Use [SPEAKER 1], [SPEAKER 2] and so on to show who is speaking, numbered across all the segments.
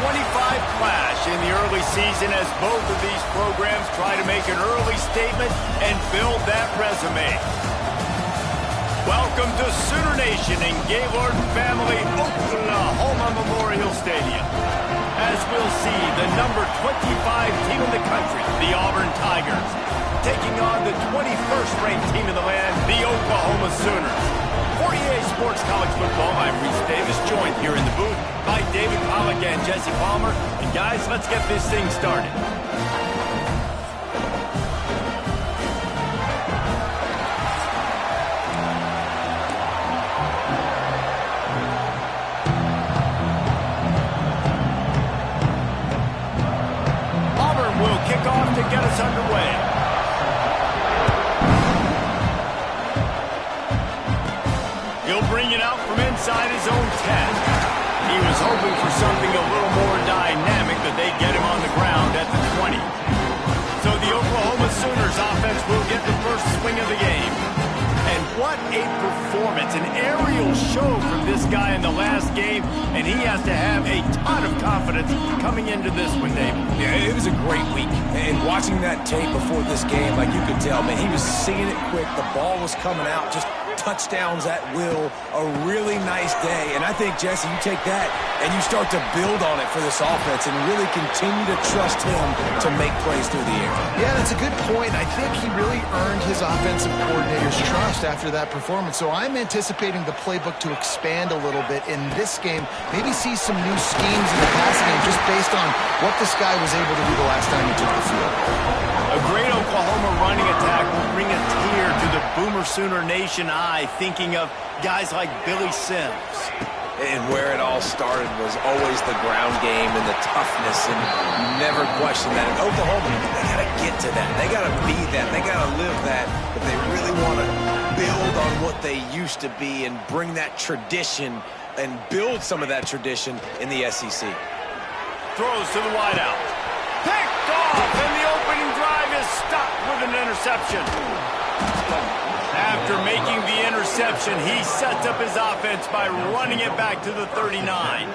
[SPEAKER 1] clash in the early season as both of these programs try to make an early statement and build that resume. Welcome to Sooner Nation in Gaylord Family Oklahoma Memorial Stadium. As we'll see, the number 25 team in the country, the Auburn Tigers, taking on the 21st ranked team in the land, the Oklahoma Sooners. For EA Sports College Football, I'm Reese Davis, joined here in the booth by David Pollack and Jesse Palmer. And guys, let's get this thing started. Auburn will kick off to get us underway. He'll bring it out from inside his own 10. He was hoping for something a little more dynamic, but they get him on the ground at the 20. So the Oklahoma Sooners offense will get the first swing of the game. And what a performance, an aerial show from this guy in the last game, and he has to have a ton of confidence coming into this one, David.
[SPEAKER 2] Yeah, it was a great week. And watching that tape before this game, like you could tell, man, he was seeing it quick. The ball was coming out, just touchdowns at will, a really nice day. And I think, Jesse, you take that and you start to build on it for this offense and really continue to trust him to make plays through the air.
[SPEAKER 3] Yeah, that's a good point. I think he really earned his offensive coordinator's trust after that performance. So I'm anticipating the playbook to expand a little bit in this game, maybe see some new schemes in the passing game just based on what this guy was able to do the last time he took the field.
[SPEAKER 1] A great Oklahoma running attack will bring a tear to the Boomer Sooner Nation eye, thinking of guys like Billy Sims.
[SPEAKER 2] And where it all started was always the ground game and the toughness, and you never question that. In Oklahoma, they got to get to that. They got to be that. They got to live that. But they really want to build on what they used to be and bring that tradition and build some of that tradition in the SEC.
[SPEAKER 1] Throws to the wideout. Picked off, and the opening drive is stopped with an interception. After making the interception, he sets up his offense by running it back to the 39.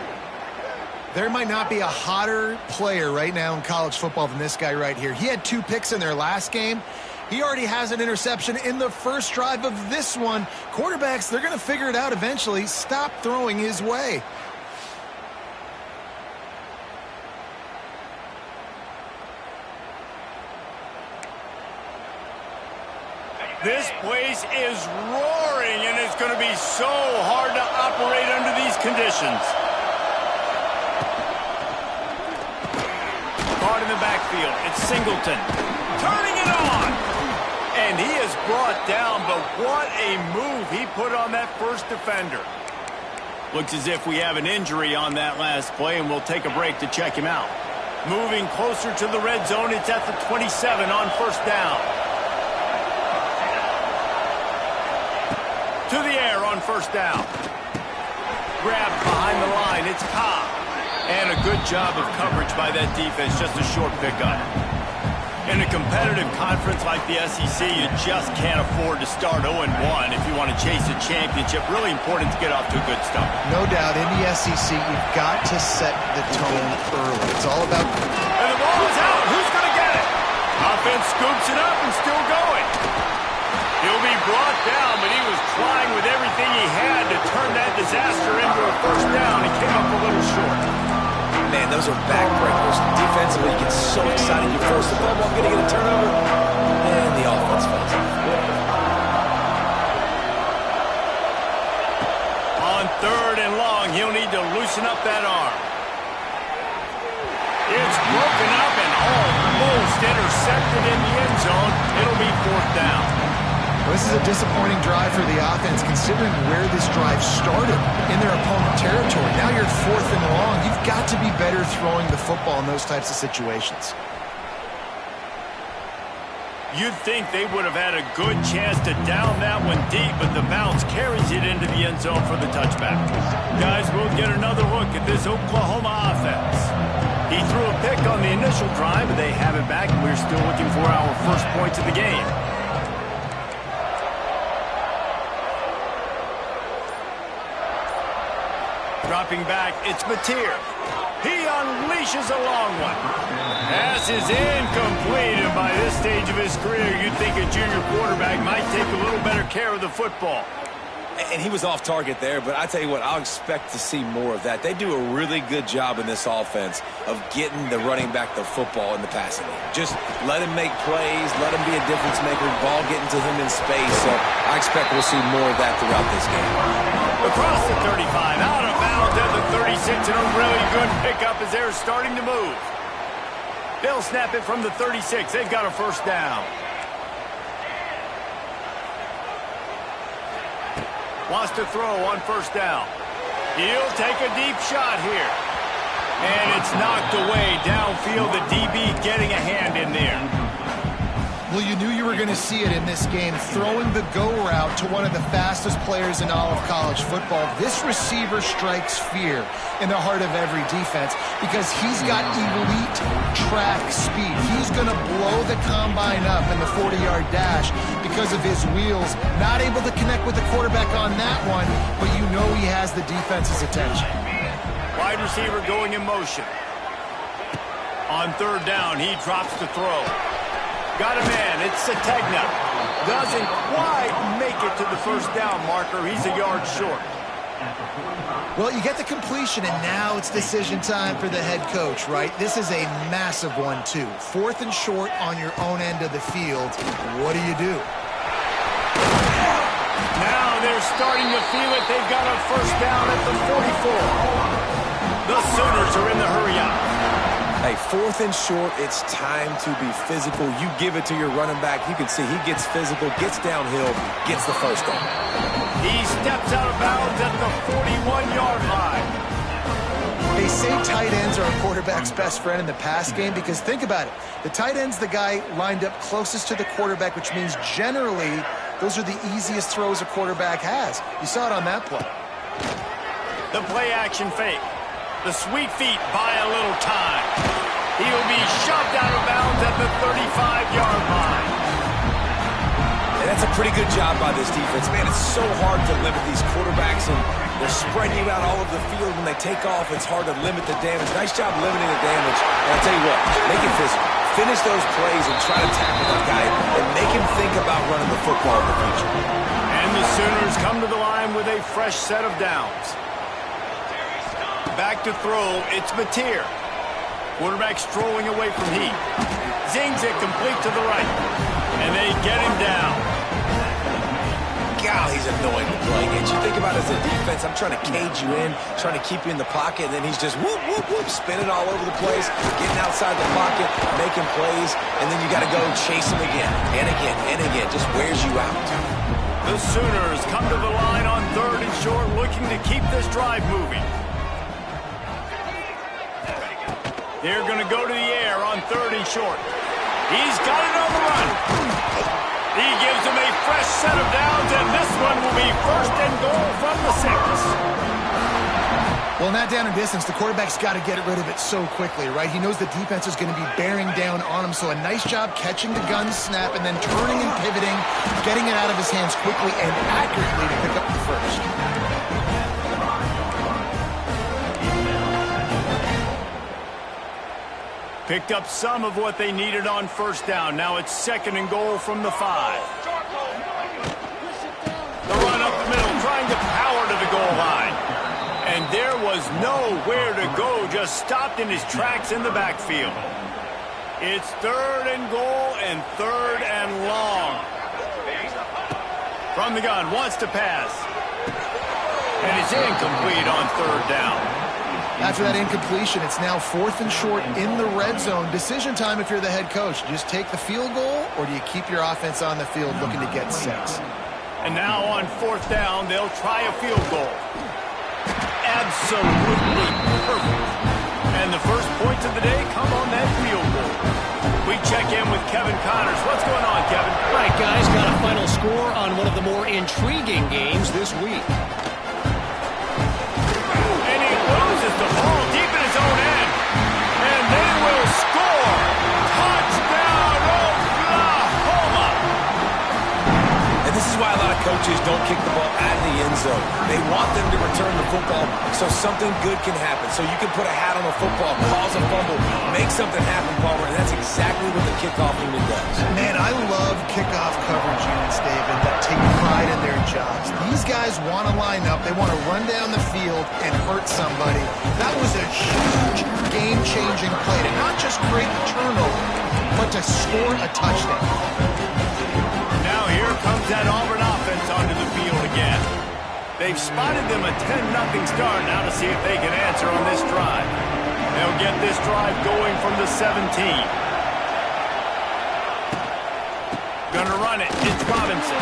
[SPEAKER 3] There might not be a hotter player right now in college football than this guy right here. He had 2 picks in their last game. He already has an interception in the first drive of this one. Quarterbacks, they're going to figure it out eventually. Stop throwing his way.
[SPEAKER 1] This place is roaring, and it's going to be so hard to operate under these conditions. Caught in the backfield. It's Singleton. Turning it on. And he is brought down, but what a move he put on that first defender. Looks as if we have an injury on that last play, and we'll take a break to check him out. Moving closer to the red zone, it's at the 27 on first down. To the air on first down. Grabbed behind the line. It's Cobb. And a good job of coverage by that defense. Just a short pickup. In a competitive conference like the SEC, you just can't afford to start 0-1 if you want to chase a championship. Really important to get off to a good start.
[SPEAKER 3] No doubt, in the SEC, you've got to set the tone early. It's all about...
[SPEAKER 1] And the ball is out. Who's going to get it? Offense scoops it up and still going. He'll be brought down, but he was trying with everything he had to turn that disaster into a first down. He came up a little short.
[SPEAKER 2] Man, those are backbreakers. Defensively, you get so excited. You force the ball, going to get a turnover, and the offense falls off.
[SPEAKER 1] On 3rd and long, he'll need to loosen up that arm. It's broken up and almost intercepted in the end zone. It'll be 4th down.
[SPEAKER 3] Well, this is a disappointing drive for the offense, considering where this drive started in their opponent territory. Now you're 4th and long. You've got to be better throwing the football in those types of situations.
[SPEAKER 1] You'd think they would have had a good chance to down that one deep, but the bounce carries it into the end zone for the touchback. Guys, we'll get another look at this Oklahoma offense. He threw a pick on the initial drive, but they have it back, and we're still looking for our first points of the game. Dropping back, it's Mateer. He unleashes unleashes a long one. Pass is incomplete, and by this stage of his career, you'd think a junior quarterback might take a little better care of the football.
[SPEAKER 2] And he was off target there, but I tell you what, I'll expect to see more of that. They do a really good job in this offense of getting the running back the football in the passing game. Just let him make plays, let him be a difference maker, ball getting to him in space. So I expect we'll see more of that throughout this game.
[SPEAKER 1] Across the 35, out of bounds at the 36, and a really good pickup as they're starting to move. They'll snap it from the 36. They've got a first down. Wants to throw on first down. He'll take a deep shot here. And it's knocked away downfield. The DB getting a hand in there.
[SPEAKER 3] Well, you knew you were going to see it in this game, throwing the go route to one of the fastest players in all of college football. This receiver strikes fear in the heart of every defense because he's got elite track speed. He's going to blow the combine up in the 40-yard dash because of his wheels. Not able to connect with the quarterback on that one, but you know he has the defense's attention.
[SPEAKER 1] Wide receiver going in motion. On third down, he drops to throw. Got a man. It's Sategna. Doesn't quite make it to the first down marker. He's a yard short.
[SPEAKER 3] Well, you get the completion, and now it's decision time for the head coach, right? This is a massive one, too. 4th and short on your own end of the field. What do you do?
[SPEAKER 1] Now they're starting to feel it. They've got a first down at the 44. The Sooners are in the hurry-up.
[SPEAKER 2] Hey, 4th and short, it's time to be physical. You give it to your running back. You can see he gets physical, gets downhill, gets the first down.
[SPEAKER 1] He steps out of bounds at the 41-yard line.
[SPEAKER 3] They say tight ends are a quarterback's best friend in the pass game because think about it. The tight end's the guy lined up closest to the quarterback, which means generally those are the easiest throws a quarterback has. You saw it on that play.
[SPEAKER 1] The play-action fake. The sweet feet buy a little time. He'll be shoved out of bounds at the 35-yard line.
[SPEAKER 2] And that's a pretty good job by this defense. Man, it's so hard to limit these quarterbacks, and they're spreading you out all over the field. When they take off, it's hard to limit the damage. Nice job limiting the damage. And I'll tell you what, make it physical. Finish those plays and try to tackle that guy and make him think about running the football in the future.
[SPEAKER 1] And the Sooners come to the line with a fresh set of downs. Back to throw, it's Mateer. Quarterback strolling away from heat. Zings it complete to the right. And they get him down.
[SPEAKER 2] God, he's annoying to play against. You think about it as a defense, I'm trying to cage you in, trying to keep you in the pocket, and then he's just whoop, whoop, whoop, spinning all over the place, getting outside the pocket, making plays, and then you got to go chase him again, and again, and again. Just wears you out.
[SPEAKER 1] The Sooners come to the line on 3rd and short, looking to keep this drive moving. They're going to go to the air on 3rd and short. He's got it on the run. He gives them a fresh set of downs, and this one will be 1st and goal from the 6.
[SPEAKER 3] Well, not down in distance. The quarterback's got to get rid of it so quickly, right? He knows the defense is going to be bearing down on him, so a nice job catching the gun snap and then turning and pivoting, getting it out of his hands quickly and accurately to pick up the first.
[SPEAKER 1] Picked up some of what they needed on first down. Now it's 2nd and goal from the 5. The run up the middle, trying to power to the goal line. And there was nowhere to go, just stopped in his tracks in the backfield. It's 3rd and goal and 3rd and long. From the gun, wants to pass. And it's incomplete on 3rd down.
[SPEAKER 3] After that incompletion, it's now 4th and short in the red zone. Decision time if you're the head coach. Just take the field goal, or do you keep your offense on the field looking to get 6?
[SPEAKER 1] And now on 4th down, they'll try a field goal. Absolutely perfect. And the first points of the day come on that field goal. We check in with Kevin Connors. What's going on, Kevin?
[SPEAKER 4] Right, guys, got a final score on one of the more intriguing games this week.
[SPEAKER 1] The ball deep in his own end, and they will score. Touchdown, Oklahoma!
[SPEAKER 2] And this is why a lot of coaches don't kick the ball out of the end zone. They want them to return the football so something good can happen. So you can put a hat on a football, cause a fumble, make something happen, Palmer, and that's exactly what the kickoff unit does.
[SPEAKER 3] Man, I love kickoff coverage units, David, that take pride in their jobs. These guys want to line up. They want to run down the field and hurt somebody. That was a huge game-changing play to not just create the turnover, but to score a touchdown.
[SPEAKER 1] Now here comes that Auburn offense onto the field again. They've spotted them a 10-0 start. Now to see if they can answer on this drive. They'll get this drive going from the 17. Gonna run it. It's Robinson.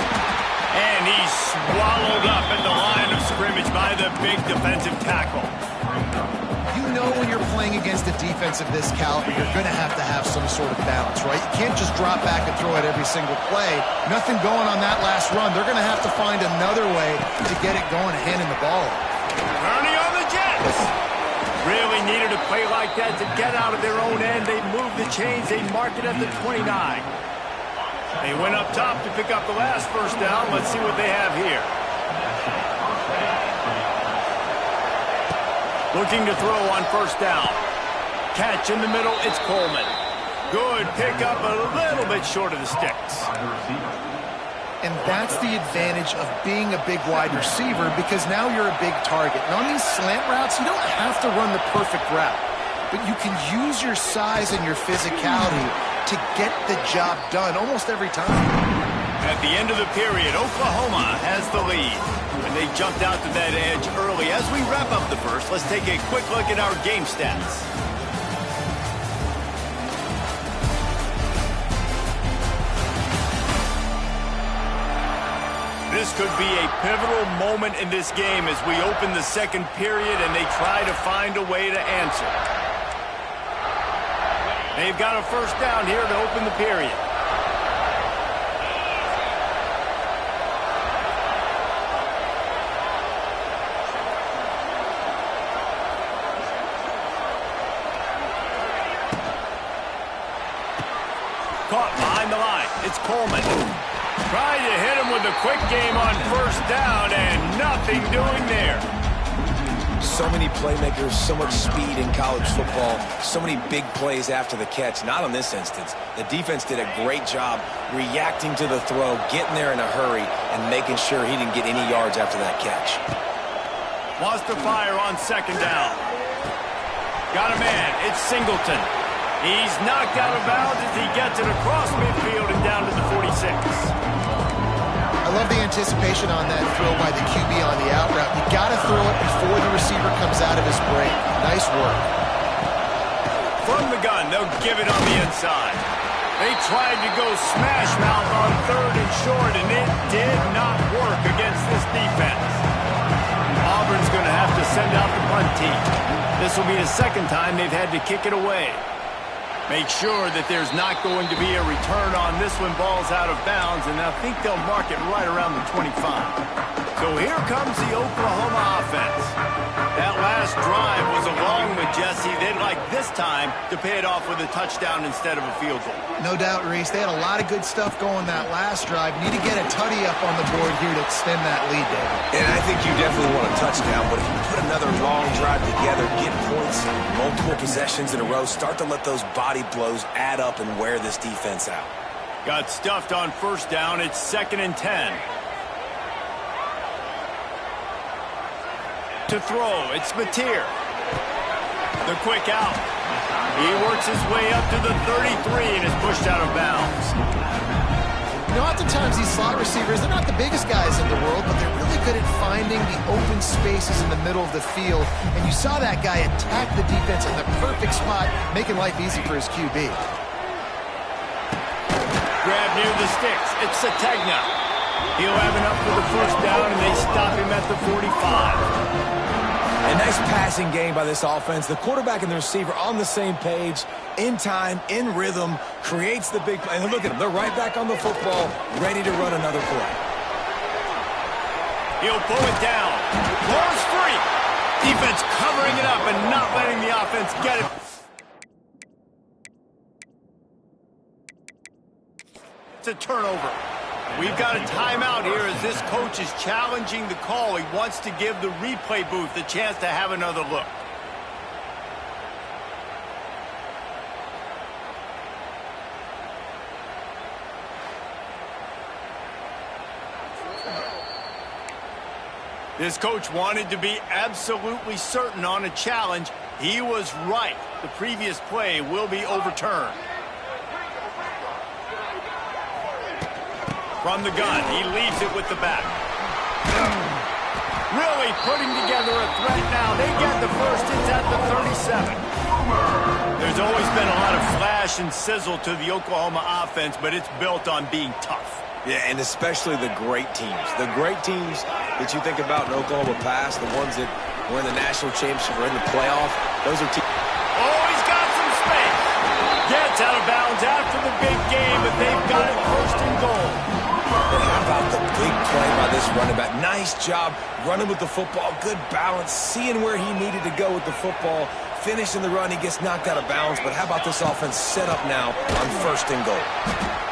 [SPEAKER 1] And he's swallowed up at the line of scrimmage by the big defensive tackle.
[SPEAKER 3] You know when you're playing against a defense of this caliber, you're going to have some sort of balance, right? You can't just drop back and throw it every single play. Nothing going on that last run. They're going to have to find another way to get it going and handing the ball off.
[SPEAKER 1] Turning on the Jets. Really needed a play like that to get out of their own end. They moved the chains. They marked it at the 29. They went up top to pick up the last first down. Let's see what they have here. Looking to throw on first down. Catch in the middle, it's Coleman. Good pickup, a little bit short of the sticks.
[SPEAKER 3] And that's the advantage of being a big wide receiver, because now you're a big target. And on these slant routes, you don't have to run the perfect route, but you can use your size and your physicality to get the job done almost every time.
[SPEAKER 1] At the end of the period, Oklahoma has the lead. And they jumped out to that edge early. As we wrap up the first, let's take a quick look at our game stats. This could be a pivotal moment in this game as we open the second period and they try to find a way to answer. They've got a first down here to open the period. Caught behind the line. It's Coleman. Trying to hit him with a quick game on first down, and nothing doing there.
[SPEAKER 2] So many playmakers, so much speed in college football, so many big plays after the catch. Not in this instance. The defense did a great job reacting to the throw, getting there in a hurry, and making sure he didn't get any yards after that catch.
[SPEAKER 1] Wants to fire on second down. Got a man. It's Singleton. He's knocked out of bounds as he gets it across midfield and down to the 46.
[SPEAKER 3] I love the anticipation on that throw by the QB on the out route. You got to throw it before the receiver comes out of his break. Nice work.
[SPEAKER 1] From the gun, they'll give it on the inside. They tried to go smash mouth on third and short, and it did not work against this defense. Auburn's going to have to send out the punt team. This will be the second time they've had to kick it away. Make sure that there's not going to be a return on this when ball's out of bounds, and I think they'll mark it right around the 25. So here comes the Oklahoma offense. That last drive was a long one, Jesse. They'd like this time to pay it off with a touchdown instead of a field goal.
[SPEAKER 3] No doubt, Reese. They had a lot of good stuff going that last drive. Need to get a tutty up on the board here to extend that lead, David.
[SPEAKER 2] And I think you definitely want a touchdown, but if you put another long drive together, get points, multiple possessions in a row, start to let those body blows add up and wear this defense out.
[SPEAKER 1] Got stuffed on first down. It's 2nd and 10. To throw, it's Mateer. The quick out. He works his way up to the 33 and is pushed out of bounds.
[SPEAKER 3] You know, oftentimes these slot receivers, they're not the biggest guys in the world, but they're really good at finding the open spaces in the middle of the field. And you saw that guy attack the defense in the perfect spot, making life easy for his QB.
[SPEAKER 1] Grab near the sticks. It's Sategna. He'll have enough for the first down, and they stop him at the 45.
[SPEAKER 2] A nice passing game by this offense. The quarterback and the receiver on the same page, in time, in rhythm, creates the big play. And look at them. They're right back on the football, ready to run another play.
[SPEAKER 1] He'll pull it down. Ball's free. Defense covering it up and not letting the offense get it. It's a turnover. We've got a timeout here as this coach is challenging the call. He wants to give the replay booth a chance to have another look. This coach wanted to be absolutely certain on a challenge. He was right. The previous play will be overturned. From the gun, he leaves it with the back. Really putting together a threat now. They get the first. It's at the 37. There's always been a lot of flash and sizzle to the Oklahoma offense, but it's built on being tough.
[SPEAKER 2] Yeah, and especially the great teams. The great teams that you think about in Oklahoma past, the ones that were in the national championship or in the playoff, those are teams.
[SPEAKER 1] Oh, he's got some space. Gets out of bounds after the big game, but they've got it first and goal.
[SPEAKER 2] And how about the big play by this running back? Nice job running with the football. Good balance, seeing where he needed to go with the football. Finishing the run, he gets knocked out of bounds. But how about this offense set up now on first and goal?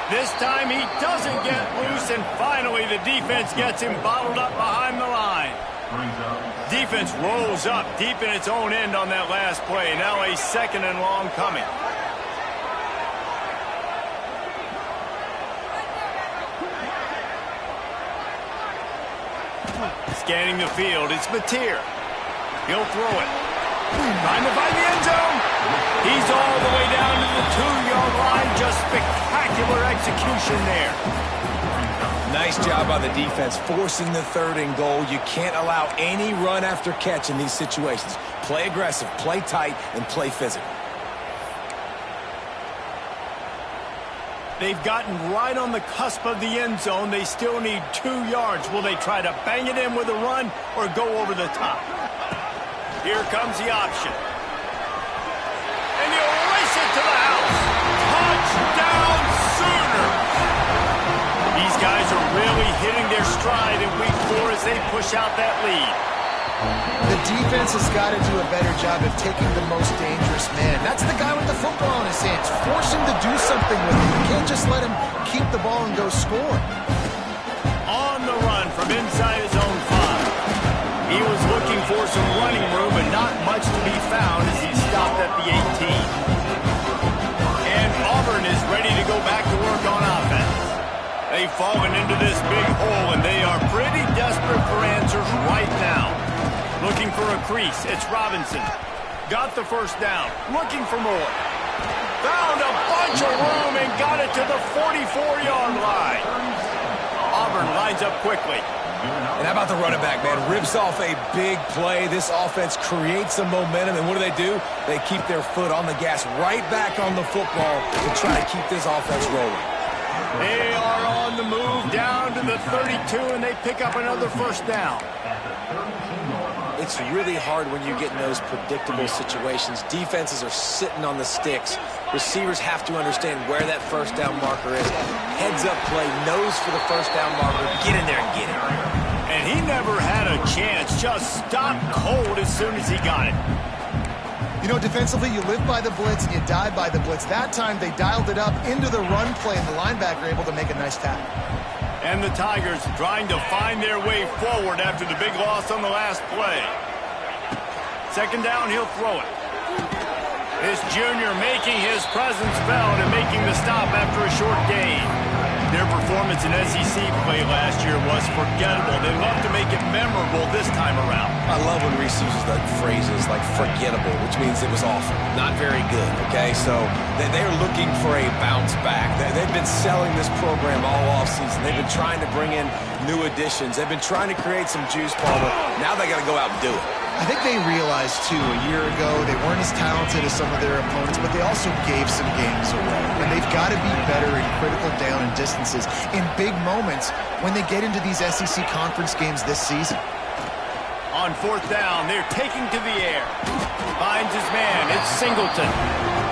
[SPEAKER 1] This time he doesn't get loose, and finally the defense gets him bottled up behind the line. Defense rolls up deep in its own end on that last play. Now a second and long coming. Scanning the field, it's Mateer. He'll throw it. Trying to find the end zone. He's all the way down to the 2-yard line. Just spectacular execution there.
[SPEAKER 2] Nice job by the defense forcing the third and goal. You can't allow any run after catch in these situations. Play aggressive, play tight, and play physical.
[SPEAKER 1] They've gotten right on the cusp of the end zone. They still need 2 yards. Will they try to bang it in with a run or go over the top? Here comes the option. And he'll race it to the house. Touchdown Sooners! These guys are really hitting their stride in week 4 as they push out that lead.
[SPEAKER 3] The defense has got to do a better job of taking the most dangerous man. That's the guy with the football in his hands. Force him to do something with it. You can't just let him keep the ball and go score.
[SPEAKER 1] On the run from inside his own 5. He was looking for some running room, but not much to be found as he stopped at the 18. And Auburn is ready to go back to work on offense. They've fallen into this big hole, and they are pretty desperate for answers right now. Looking for a crease, it's Robinson. Got the first down, looking for more. Found a bunch of room and got it to the 44-yard line. Auburn lines up quickly.
[SPEAKER 2] And how about the running back, man? Rips off a big play. This offense creates some momentum, and what do? They keep their foot on the gas, right back on the football to try to keep this offense rolling.
[SPEAKER 1] They are on the move down to the 32, and they pick up another first down.
[SPEAKER 2] It's really hard when you get in those predictable situations. Defenses are sitting on the sticks. Receivers have to understand where that first down marker is. Heads up play, nose for the first down marker. Get in there and get it.
[SPEAKER 1] And he never had a chance. Just stopped cold as soon as he got it.
[SPEAKER 3] You know, defensively, you live by the blitz and you die by the blitz. That time, they dialed it up into the run play, and the linebacker able to make a nice tackle.
[SPEAKER 1] And the Tigers trying to find their way forward after the big loss on the last play. Second down, he'll throw it. This junior making his presence felt and making the stop after a short gain. Their performance in SEC play last year was forgettable. They love to make it memorable this time around.
[SPEAKER 2] I love when Reese uses the phrases like forgettable, which means it was awful, not very good, okay? So they're looking for a bounce back. They've been selling this program all offseason. They've been trying to bring in new additions. They've been trying to create some juice, Palmer. Now they got to go out and do it.
[SPEAKER 3] I think they realized, too, a year ago they weren't as talented as some of their opponents, but they also gave some games away. And they've got to be better in critical down and distances in big moments when they get into these SEC conference games this season.
[SPEAKER 1] On fourth down, they're taking to the air. Finds his man, it's Singleton.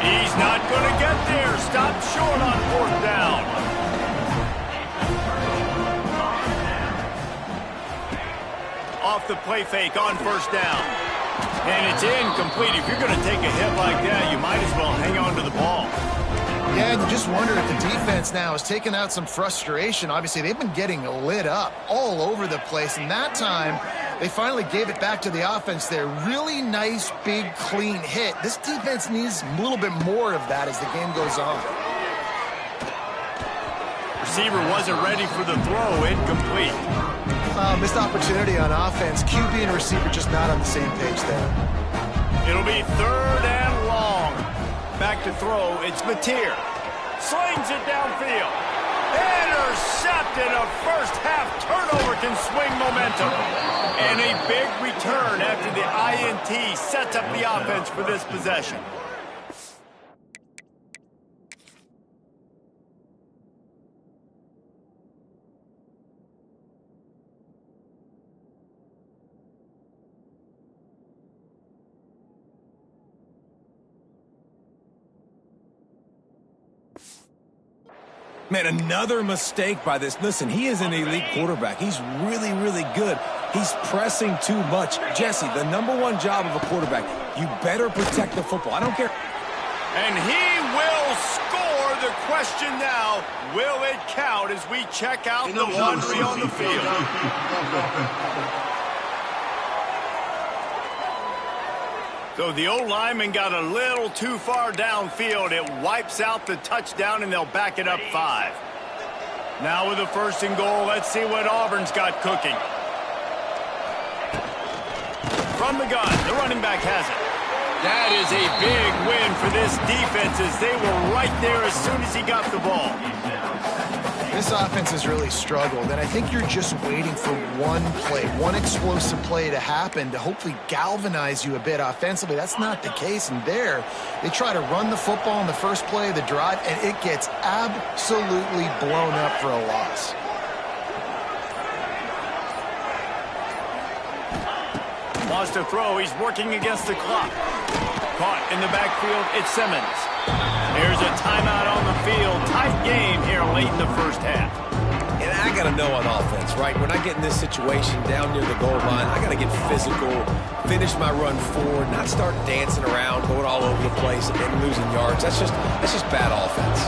[SPEAKER 1] He's not going to get there. Stopped short on fourth down. Off the play fake on first down. And it's incomplete. If you're going to take a hit like that, you might as well hang on to the ball.
[SPEAKER 3] Yeah, and you just wonder if the defense now has taken out some frustration. Obviously, they've been getting lit up all over the place. And that time, they finally gave it back to the offense there. Really nice, big, clean hit. This defense needs a little bit more of that as the game goes on.
[SPEAKER 1] Receiver wasn't ready for the throw. Incomplete.
[SPEAKER 3] Missed opportunity on offense. QB and receiver just not on the same page there.
[SPEAKER 1] It'll be 3rd and long. Back to throw, it's Mateer. Slings it downfield. Intercepted. A first-half turnover can swing momentum. And a big return after the INT sets up the offense for this possession.
[SPEAKER 2] Man, another mistake by this. Listen, he is an elite quarterback. He's really, really good. He's pressing too much. Jesse, the #1 job of a quarterback, you better protect the football. I don't care.
[SPEAKER 1] And he will score. The question now, will it count as we check out the laundry on the field? So the O-lineman got a little too far downfield. It wipes out the touchdown, and they'll back it up 5. Now with the 1st and goal, let's see what Auburn's got cooking. From the gun, the running back has it. That is a big win for this defense as they were right there as soon as he got the ball.
[SPEAKER 3] This offense has really struggled, and I think you're just waiting for one play, one explosive play to happen to hopefully galvanize you a bit offensively. That's not the case, and there, they try to run the football in the first play of the drive, and it gets absolutely blown up for a loss.
[SPEAKER 1] Wants to throw, he's working against the clock. Caught in the backfield, it's Simmons. There's a timeout on the field. Tight game here late in the first half.
[SPEAKER 2] And I got to know on offense, right? When I get in this situation down near the goal line, I got to get physical, finish my run forward, not start dancing around, going all over the place, and then losing yards. That's just bad offense.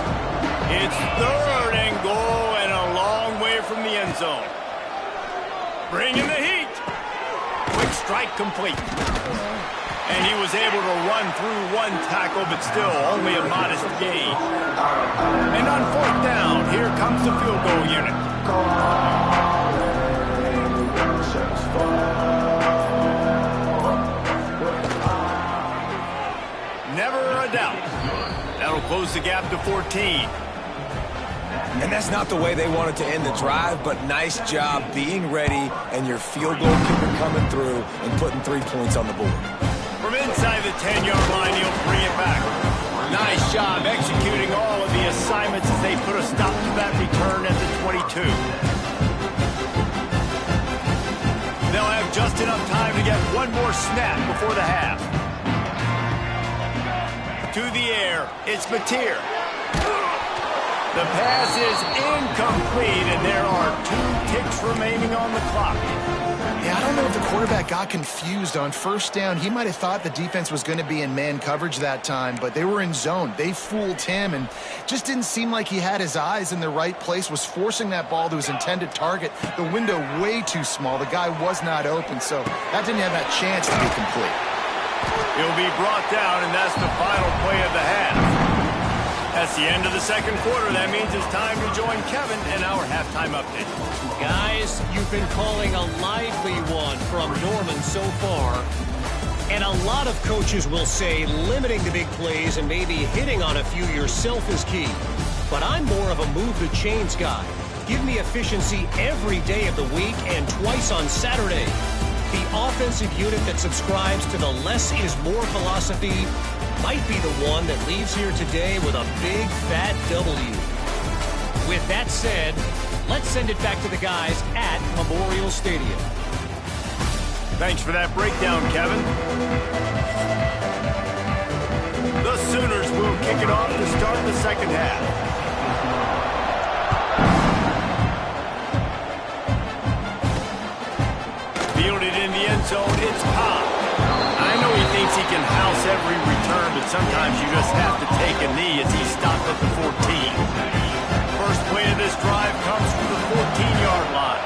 [SPEAKER 1] It's 3rd and goal and a long way from the end zone. Bringing the heat. Quick strike complete. And he was able to run through one tackle, but still only a modest gain. And on 4th down, here comes the field goal unit. Never a doubt. That'll close the gap to 14.
[SPEAKER 2] And that's not the way they wanted to end the drive, but nice job being ready and your field goal kicker coming through and putting 3 points on the board.
[SPEAKER 1] From inside the 10-yard line, he'll bring it back. Nice job executing all of the assignments as they put a stop to that return at the 22. They'll have just enough time to get one more snap before the half. To the air, it's Mateer. The pass is incomplete, and there are 2 ticks remaining on the clock.
[SPEAKER 3] Yeah, I don't know if the quarterback got confused on 1st down. He might have thought the defense was going to be in man coverage that time, but they were in zone. They fooled him and just didn't seem like he had his eyes in the right place, was forcing that ball to his intended target. The window way too small. The guy was not open, so that didn't have that chance to be complete.
[SPEAKER 1] He'll be brought down, and that's the final play of the half. That's the end of the 2nd quarter. That means it's time to join Kevin in our halftime update.
[SPEAKER 4] Guys, you've been calling a lively one from Norman so far. And a lot of coaches will say limiting the big plays and maybe hitting on a few yourself is key. But I'm more of a move the chains guy. Give me efficiency every day of the week and twice on Saturday. The offensive unit that subscribes to the less is more philosophy might be the one that leaves here today with a big fat W. With that said, let's send it back to the guys at Memorial Stadium.
[SPEAKER 1] Thanks for that breakdown, Kevin. The Sooners will kick it off to start the 2nd half. Fielded in the end zone, it's Pop. I know he thinks he can house every return, but sometimes you just have to take a knee as he stopped at the 14. First play of this drive comes from the 14-yard line.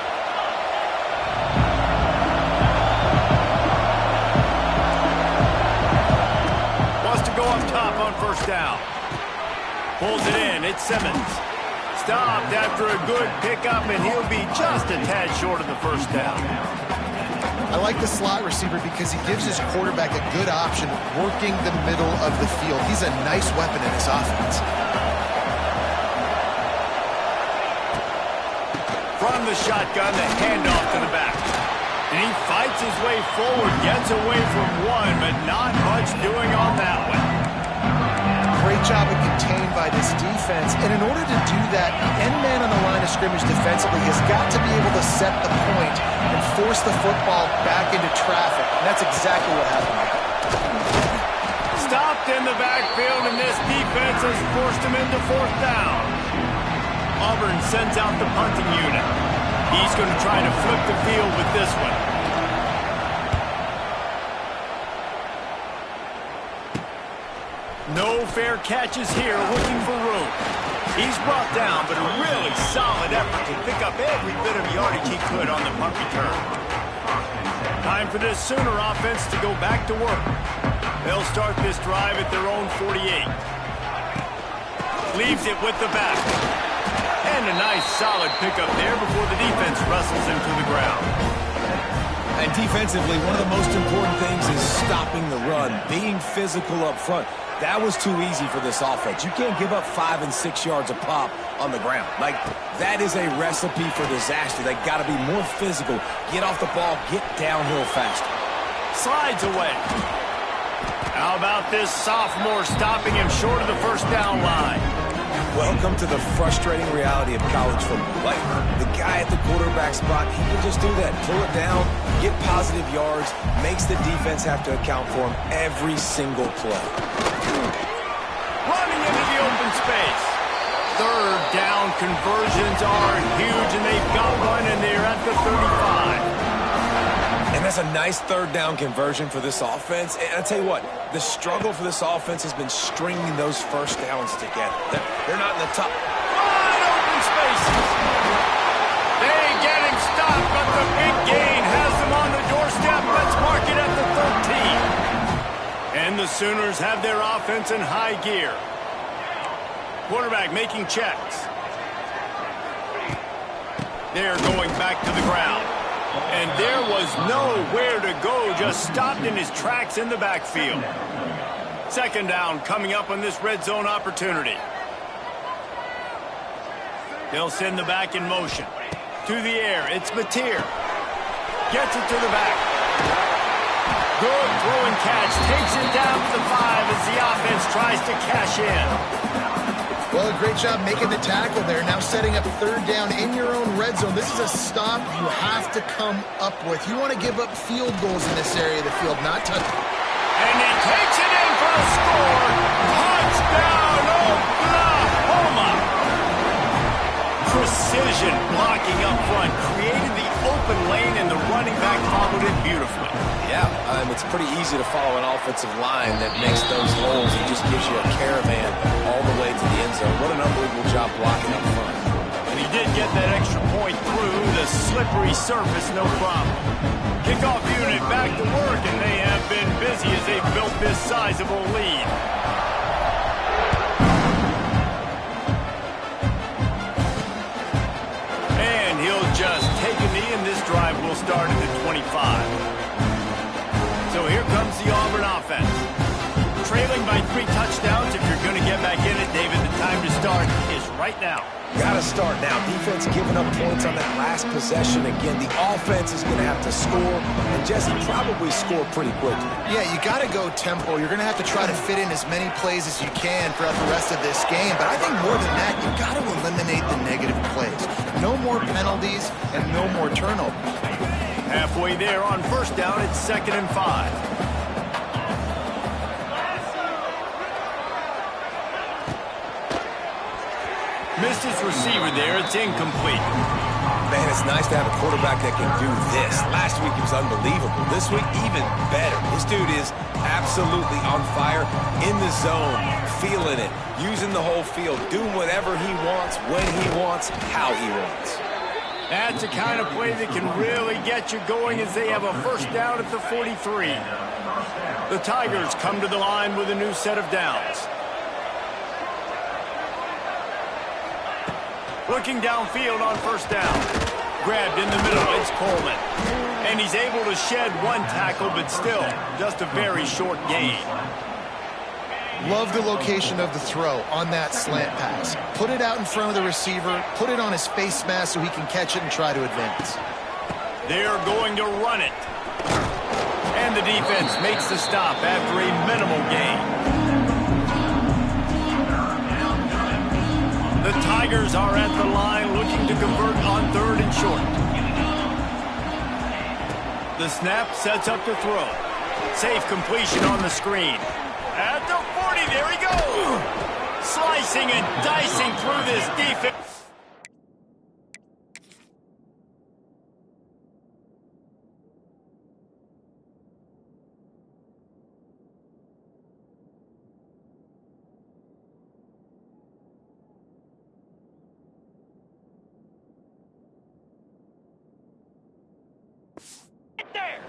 [SPEAKER 1] Wants to go up top on 1st down. Pulls it in, it's Simmons. stopped after a good pickup, and he'll be just a tad short of the first down.
[SPEAKER 3] I like the slot receiver because he gives his quarterback a good option working the middle of the field. He's a nice weapon in his offense.
[SPEAKER 1] From the shotgun, the handoff to the back. And he fights his way forward, gets away from one, but not much doing on that one.
[SPEAKER 3] Great job of contained by this defense. And in order to do that, the end man on the line of scrimmage defensively has got to be able to set the point and force the football back into traffic. And that's exactly what happened.
[SPEAKER 1] Stopped in the backfield, and this defense has forced him into fourth down. Auburn sends out the punting unit. He's going to try to flip the field with this one. No fair catches here, looking for room. He's brought down, but a really solid effort to pick up every bit of yardage he could on the punt return. Time for this Sooner offense to go back to work. They'll start this drive at their own 48. Leaves it with the back. And a nice solid pickup there before the defense wrestles him to the ground.
[SPEAKER 2] And defensively, one of the most important things is stopping the run, being physical up front. That was too easy for this offense. You can't give up 5 and 6 yards a pop on the ground. Like, that is a recipe for disaster. They got to be more physical, get off the ball, get downhill faster.
[SPEAKER 1] Slides away. How about this sophomore stopping him short of the first down line?
[SPEAKER 2] Welcome to the frustrating reality of college football. Like, the guy at the quarterback spot, he can just do that. Pull it down, get positive yards, makes the defense have to account for him every single play.
[SPEAKER 1] Running into the open space. Third down conversions are huge, and they've got one, and they're at the 35.
[SPEAKER 2] And that's a nice third down conversion for this offense. And I'll tell you what, the struggle for this offense has been stringing those first downs together. They're not in the top.
[SPEAKER 1] Wide open spaces. They get him stopped, but the big gain has them on the doorstep. Let's mark it at the 13. And the Sooners have their offense in high gear. Quarterback making checks. They're going back to the ground. And there was nowhere to go, just stopped in his tracks in the backfield. Second down coming up on this red zone opportunity. They'll send the back in motion. To the air, it's Mateer. Gets it to the back. Good throw and catch, takes it down to the 5 as the offense tries to cash in.
[SPEAKER 3] Well, a great job making the tackle there. Now setting up third down in your own red zone. This is a stop you have to come up with. You want to give up field goals in this area of the field, not touch.
[SPEAKER 1] And he takes it in for the score. Touchdown, Oklahoma! Precision blocking up front created the open lane, and the running back followed it beautifully.
[SPEAKER 2] Yeah, it's pretty easy to follow an offensive line that makes those holes and just gives you a caravan all the way to the end zone. What an unbelievable job blocking up front.
[SPEAKER 1] And he did get that extra point through the slippery surface, no problem. Kickoff unit back to work, and they have been busy as they've built this sizable lead. And he'll just take a knee, and this drive will start at the 25. So here comes the Auburn offense. Trailing by 3 touchdowns. If you're going to get back in it, David, the time to start is right now.
[SPEAKER 2] Got to start now. Defense giving up points on that last possession. Again, the offense is going to have to score, and Jesse probably score pretty quickly.
[SPEAKER 3] Yeah, you got to go tempo. You're going to have to try to fit in as many plays as you can throughout the rest of this game. But I think more than that, you got to eliminate the negative plays. No more penalties and no more turnovers.
[SPEAKER 1] Halfway there on first down, it's 2nd and 5. Missed his receiver there. It's incomplete.
[SPEAKER 2] Man, it's nice to have a quarterback that can do this. Last week he was unbelievable. This week, even better. This dude is absolutely on fire, in the zone, feeling it, using the whole field, doing whatever he wants, when he wants, how he wants.
[SPEAKER 1] That's the kind of play that can really get you going as they have a first down at the 43. The Tigers come to the line with a new set of downs. Looking downfield on first down. Grabbed in the middle, it's Coleman. And he's able to shed one tackle, but still, just a very short gain.
[SPEAKER 3] Love the location of the throw on that slant pass. Put it out in front of the receiver, put it on his face mask so he can catch it and try to advance. They're going to run it. And the defense makes the stop after a minimal gain. The Tigers are at the line looking to convert on 3rd and short. The snap sets up the throw. Safe completion on the screen. At the 40, there he goes! Slicing and dicing through this defense.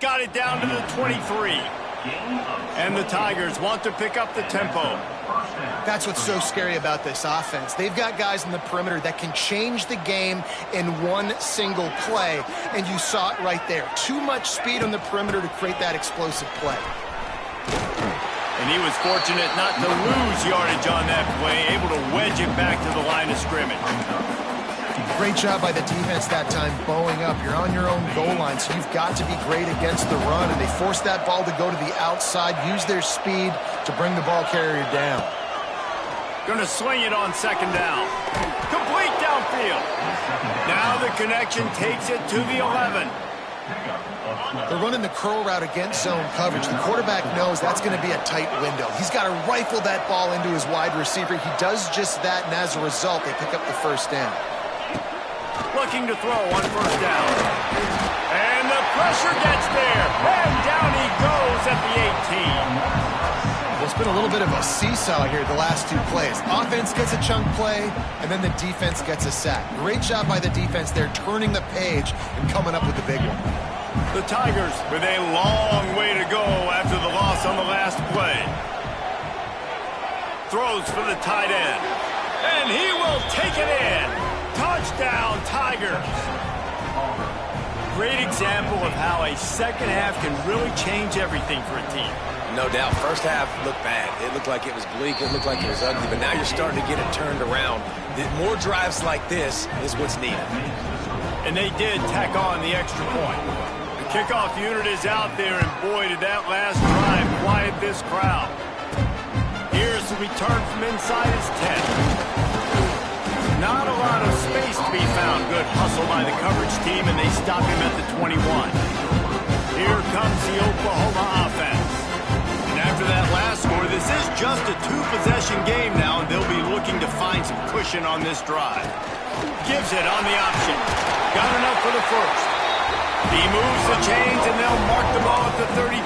[SPEAKER 3] Got it down to the 23. And the Tigers want to pick up the tempo. That's what's so scary about this offense. They've got guys in the perimeter that can change the game in one single play, and you saw it right there. Too much speed on the perimeter to create that explosive play. And he was fortunate not to lose yardage on that play, able to wedge it back to the line of scrimmage. Great job by the defense that time, bowing up. You're on your own goal line, so you've got to be great against the run. And they forced that ball to go to the outside, use their speed to bring the ball carrier down. Going to sling it on 2nd down. Complete downfield. Now the connection takes it to the 11. They're running the curl route against zone coverage. The quarterback knows that's going to be a tight window. He's got to rifle that ball into his wide receiver. He does just that, and as a result, they pick up the 1st down. Looking to throw on 1st down. And the pressure gets there. And down he goes at the 18. It's been a little bit of a seesaw here the last 2 plays. Offense gets a chunk play, and then the defense gets a sack. Great job by the defense there, turning the page and coming up with the big one. The Tigers with a long way to go after the loss on the last play. Throws for the tight end. And he will take it in. Touchdown, Tigers. Great example of how a second half can really change everything for a team.
[SPEAKER 2] No doubt. First half looked bad. It looked like it was bleak. It looked like it was ugly. But now you're starting to get it turned around. More drives like this is what's needed.
[SPEAKER 1] And they did tack on the extra point. The kickoff unit is out there, and boy, did that last drive quiet this crowd. Here's the return from inside his 10. Not a lot of space to be found. Good hustle by the coverage team, and they stop him at the 21. Here comes the Oklahoma offense. And after that last score, this is just a 2-possession game now, and they'll be looking to find some cushion on this drive. Gives it on the option. Got enough for the 1st. He moves the chains, and they'll mark the ball at the 33.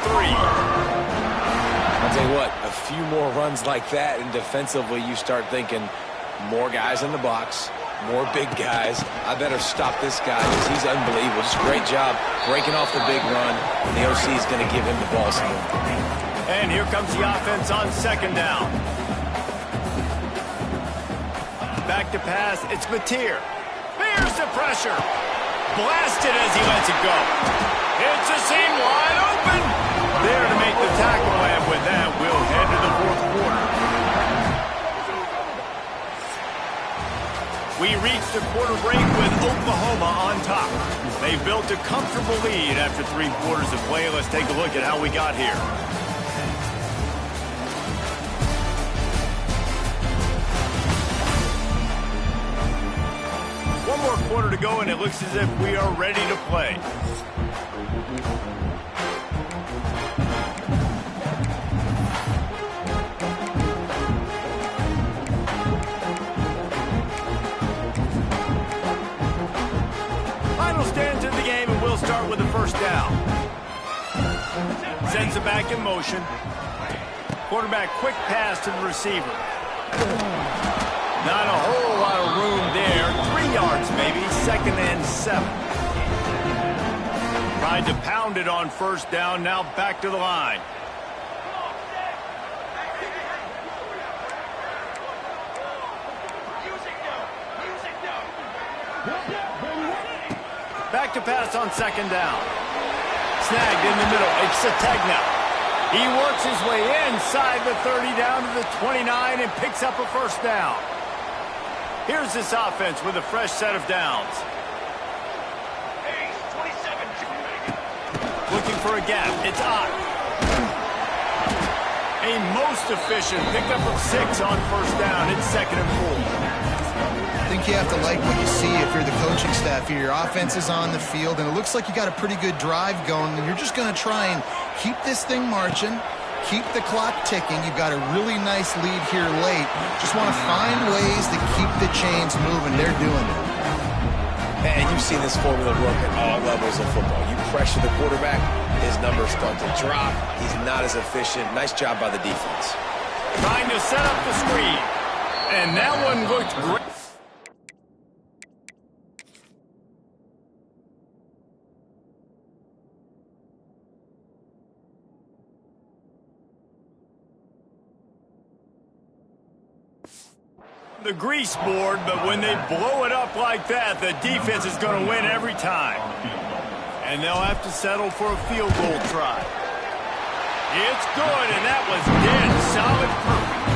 [SPEAKER 2] I'll tell you what, a few more runs like that, and defensively you start thinking, more guys in the box, more big guys. I better stop this guy because he's unbelievable. Just a great job breaking off the big run, and the OC is going to give him the ball soon.
[SPEAKER 1] And here comes the offense on 2nd down. Back to pass, it's Mateer. Here's the pressure. Blasted as he lets it go. It's a seam wide open. There to make the tackle, and with that, we'll head to the 4th quarter. We reached the quarter break with Oklahoma on top. They built a comfortable lead after 3 quarters of play. Let's take a look at how we got here. One more quarter to go, and it looks as if we are ready to play. Stands in the game, and we'll start with the 1st down. Sends it back in motion. Quarterback quick pass to the receiver. Not a whole lot of room there. 3 yards maybe, 2nd and 7. Tried to pound it on 1st down, now back to the line. Back to pass on second down. Snagged in the middle. It's Sategna. He works his way inside the 30 down to the 29 and picks up a first down. Here's this offense with a fresh set of downs. Looking for a gap. It's Ott. A most efficient pickup of 6 on first down. It's 2nd and 4.
[SPEAKER 3] I think you have to like what you see if you're the coaching staff here. Your offense is on the field, and it looks like you got a pretty good drive going, and you're just going to try and keep this thing marching, keep the clock ticking. You've got a really nice lead here late. Just want to find ways to keep the chains moving. They're doing it.
[SPEAKER 2] And you've seen this formula work at all levels of football. You pressure the quarterback, his numbers start to drop. He's not as efficient. Nice job by the defense.
[SPEAKER 1] Trying to set up the screen. And that one looked great. The grease board, but when they blow it up like that, the defense is going to win every time. And they'll have to settle for a field goal try. It's good, and that was dead solid perfect.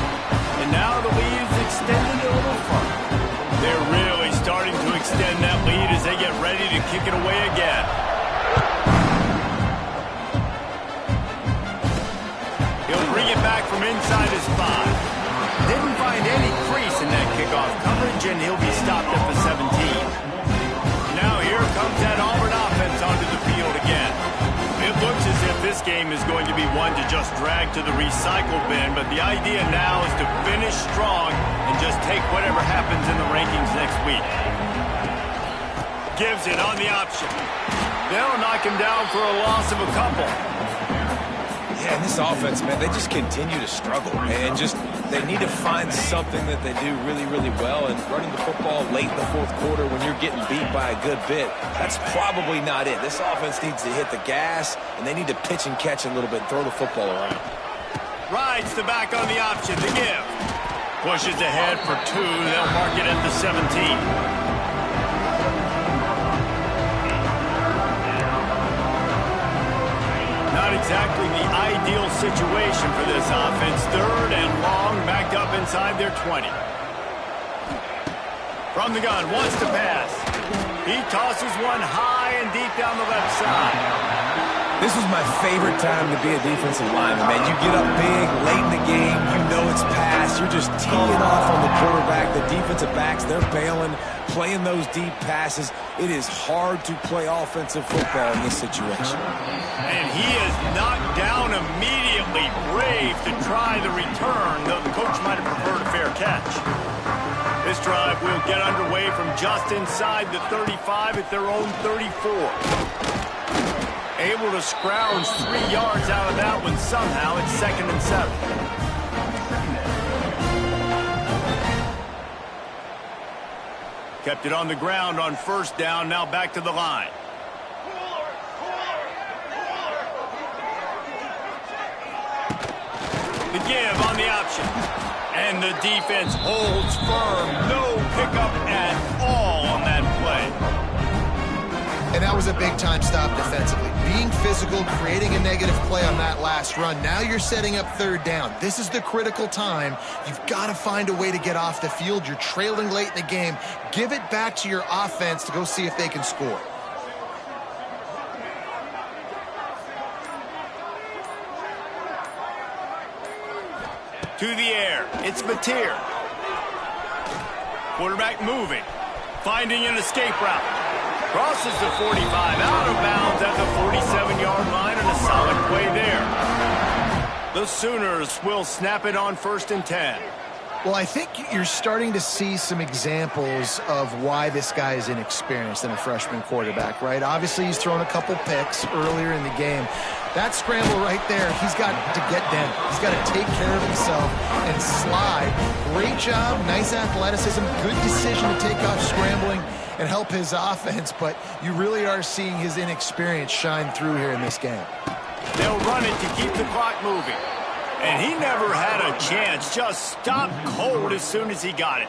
[SPEAKER 1] And now the lead is extended a little further. They're really starting to extend that lead as they get ready to kick it away again. He'll bring it back from inside his 5. Didn't find any crease in that kickoff coverage, and he'll be stopped at the 17. Now here comes that Auburn offense onto the field again. It looks as if this game is going to be one to just drag to the recycle bin, but the idea now is to finish strong and just take whatever happens in the rankings next week. Gives it on the option. They'll knock him down for a loss of a couple.
[SPEAKER 2] Yeah, and this offense, man, they just continue to struggle. And they need to find something that they do really, really well. And running the football late in the 4th quarter when you're getting beat by a good bit, that's probably not it. This offense needs to hit the gas, and they need to pitch and catch a little bit and throw the football around.
[SPEAKER 1] Rides the back on the option to give. Pushes ahead for 2. They'll mark it at the 17. Not exactly the ideal situation for this offense. 3rd and long, backed up inside their 20. From the gun, wants to pass. He tosses one high and deep down the left side.
[SPEAKER 2] This is my favorite time to be a defensive lineman, man. You get up big, late in the game, you know it's pass. You're just teeing off on the quarterback. The defensive backs, they're bailing, playing those deep passes. It is hard to play offensive football in this situation.
[SPEAKER 1] And he is knocked down immediately. Brave to try the return, though the coach might have preferred a fair catch. This drive will get underway from just inside the 35 at their own 34. Able to scrounge 3 yards out of that one somehow. It's 2nd and 7. Kept it on the ground on first down. Now back to the line. The give on the option. And the defense holds firm. No pickup at all on that play.
[SPEAKER 3] And that was a big-time stop defensively. Being physical, creating a negative play on that last run. Now you're setting up 3rd down. This is the critical time. You've got to find a way to get off the field. You're trailing late in the game. Give it back to your offense to go see if they can score.
[SPEAKER 1] To the air. It's Mateer. Quarterback moving. Finding an escape route. Crosses the 45, out of bounds at the 47-yard line, and a solid play there. The Sooners will snap it on 1st and 10.
[SPEAKER 3] Well, I think you're starting to see some examples of why this guy is inexperienced in a freshman quarterback, right? Obviously, he's thrown a couple picks earlier in the game. That scramble right there, he's got to get down. He's got to take care of himself and slide. Great job, nice athleticism, good decision to take off scrambling and help his offense, but you really are seeing his inexperience shine through here in this game.
[SPEAKER 1] They'll run it to keep the clock moving. And he never had a chance. Just stopped cold as soon as he got it.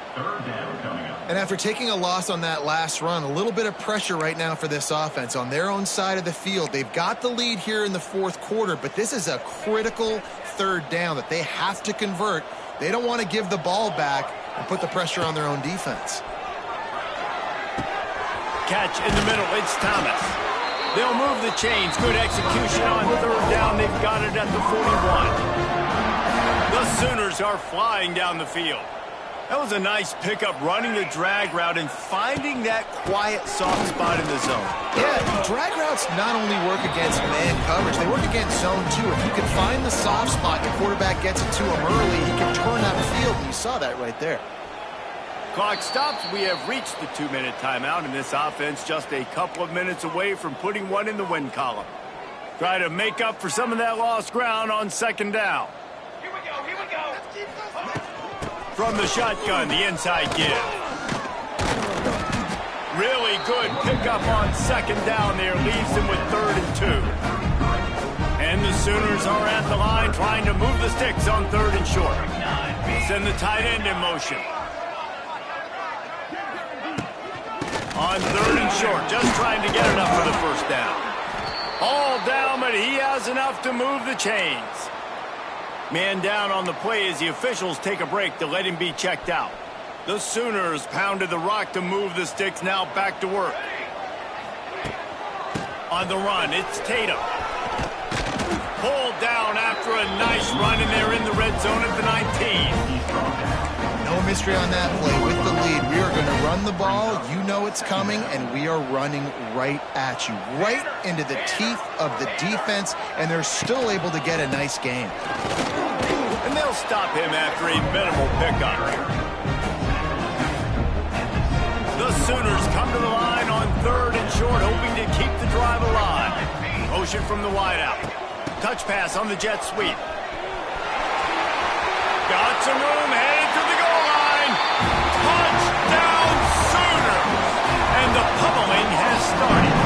[SPEAKER 3] And after taking a loss on that last run, a little bit of pressure right now for this offense on their own side of the field. They've got the lead here in the fourth quarter, but this is a critical third down that they have to convert. They don't want to give the ball back and put the pressure on their own defense.
[SPEAKER 1] Catch in the middle. It's Thomas. They'll move the chains. Good execution on third down. They've got it at the 41. The Sooners are flying down the field. That was a nice pickup, running the drag route and finding that quiet, soft spot in the zone.
[SPEAKER 3] Yeah, drag routes not only work against man coverage, they work against zone too. If you can find the soft spot, the quarterback gets it to him early, he can turn that field, and you saw that right there.
[SPEAKER 1] Clock stops. We have reached the 2-minute timeout, and this offense just a couple of minutes away from putting one in the win column. Try to make up for some of that lost ground on second down.
[SPEAKER 5] Here we go, here we go.
[SPEAKER 1] From the shotgun, the inside give. Really good pickup on second down there. Leaves them with 3rd and 2. And the Sooners are at the line trying to move the sticks on 3rd and short. Send the tight end in motion. On 3rd and short, just trying to get enough for the first down. All down, but he has enough to move the chains. Man down on the play as the officials take a break to let him be checked out. The Sooners pounded the rock to move the sticks, now back to work. On the run, it's Tatum. Pulled down after a nice run, and they're in the red zone at the 19.
[SPEAKER 3] No mystery on that play. With the lead, we are going to run the ball. You know it's coming, and we are running right at you, right into the teeth of the defense, and they're still able to get a nice gain.
[SPEAKER 1] And they'll stop him after a minimal pickup. The Sooners come to the line on 3rd and short, hoping to keep the drive alive. Motion from the wideout. Touch pass on the jet sweep. Got some room, headed to the goal line. Touchdown Sooners! And the pummeling has started.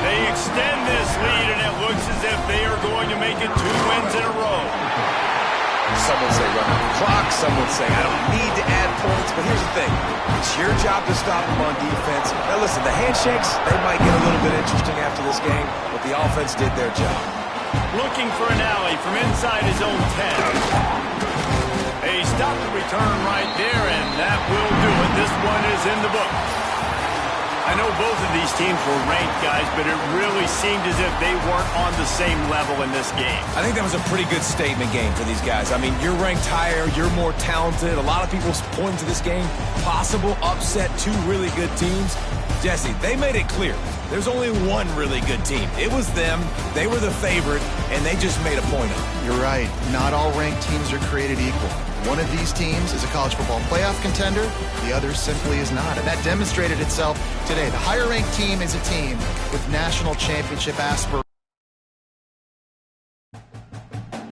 [SPEAKER 1] They extend this lead, and it looks as if they are going to make it 2 wins in a row.
[SPEAKER 2] Some would say run out the clock. Some would say I don't need to add points. But here's the thing. It's your job to stop them on defense. Now listen, the handshakes, they might get a little bit interesting after this game, but the offense did their job.
[SPEAKER 1] Looking for an alley from inside his own 10. They stop the return right there, and that will do it. This one is in the book. I know both of these teams were ranked, guys, but it really seemed as if they weren't on the same level in this game.
[SPEAKER 2] I think that was a pretty good statement game for these guys. I mean, you're ranked higher, you're more talented. A lot of people point to this game, possible upset, 2 really good teams. Jesse, they made it clear. There's only one really good team. It was them. They were the favorite, and they just made a point of it.
[SPEAKER 3] You're right. Not all ranked teams are created equal. One of these teams is a college football playoff contender. The other simply is not. And that demonstrated itself today. The higher-ranked team is a team with national championship aspirations.